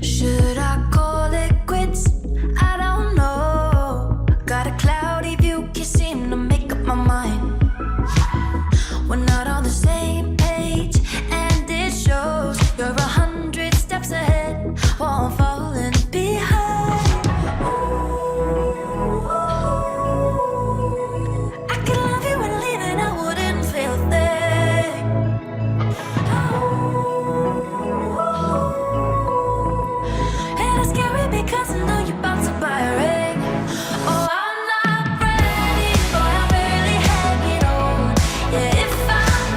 Should I call it quits? I don't know. Got a cloudy view, can't seem to make up my mind. We're not on the same page, and it shows. You're 100 steps ahead while I'm falling behind. Ooh, I could love you and leave and I wouldn't feel a thing. And it's scary because I know you're about to buy a ring. Oh, I'm not ready, boy, I'm barely hanging on. Yeah, if I'm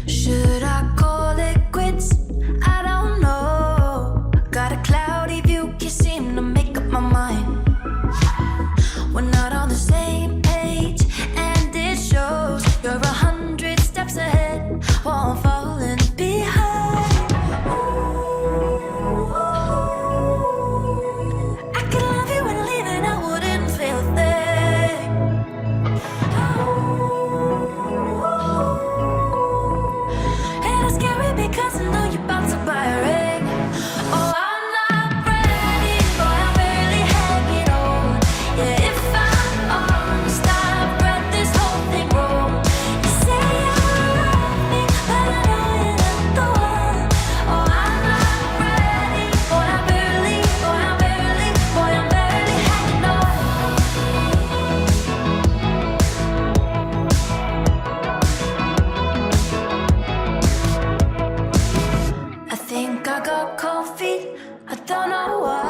Should I call it quits? I don't know. Got a cloudy view, can't seem to make up my mind. We're not on the same page, and it shows. You're 100 steps ahead while I'm falling behind. I could love you and leave and I wouldn't feel a thing. And it's scary because I know you're about to buy a ring. Oh, I'm not ready, boy, I'm barely hanging on. Yeah, if I'm honest, I've read this whole thing wrong. You say you love me, but I know you're not the one. Oh, I'm not ready, boy, I'm barely hanging on. I think I got cold feet, I don't know why.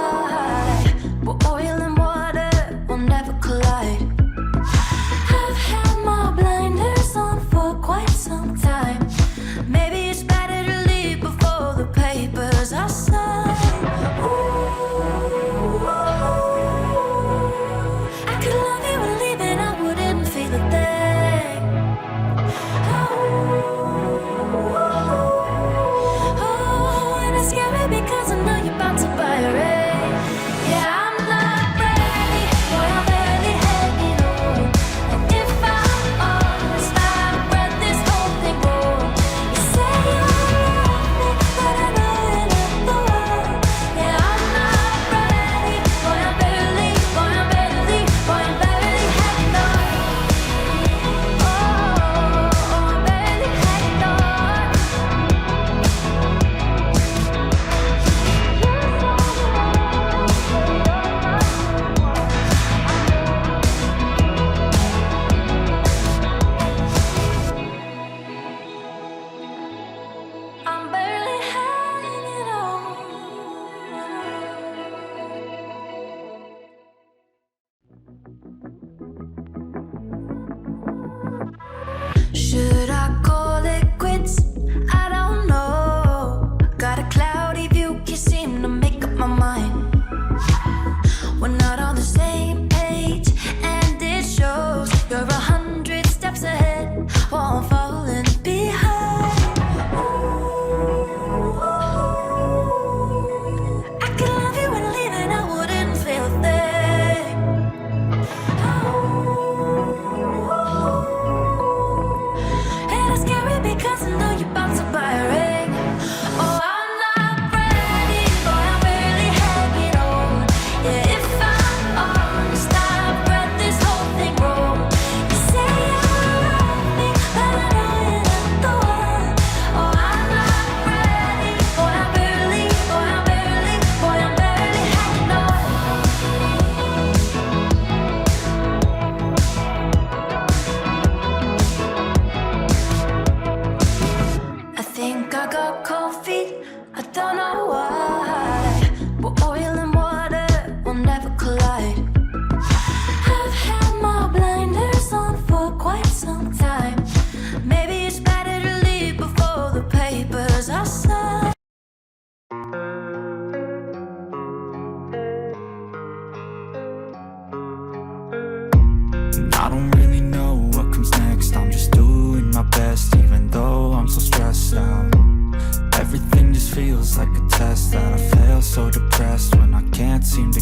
But oil and water will never collide. I've had my blinders on for quite some time. Maybe it's better to leave before the papers are signed. Ooh, I could love you and leave and I wouldn't feel a thing. Oh, and it's scary because I know you're about to buy a ring. Yeah, I'm not ready, boy, I'm barely hanging on. And if I'm honest, I've read this whole thing wrong. You say you love me, but I know you're not the one. Yeah, I'm not ready, boy, I'm barely hanging on. Oh, I'm barely hanging on. I'm barely hanging on. Should I call it quits? I don't know. Got a cloudy view, can't seem to make up my mind. We're not on the same page, and it shows. You're 100 steps ahead while I'm falling behind. I could love you and leave and I wouldn't feel a thing. And it's scary because I know you're about to buy a ring. Oh, I'm not ready, boy, I'm barely hanging on. Yeah, if I'm honest, I've read this whole thing wrong. You say you love me, but I know you're not the one. Oh, I'm not ready, boy, I'm barely hanging on. I think I got cold feet, I don't know why. But oil and water will never collide. I've had my blinders on for quite some time. Maybe it's better to leave before the papers are signed. I don't really know what comes next. I'm just doing my best, even though I'm so stressed out. Everything just feels like a test that I fail, so depressed when I can't seem to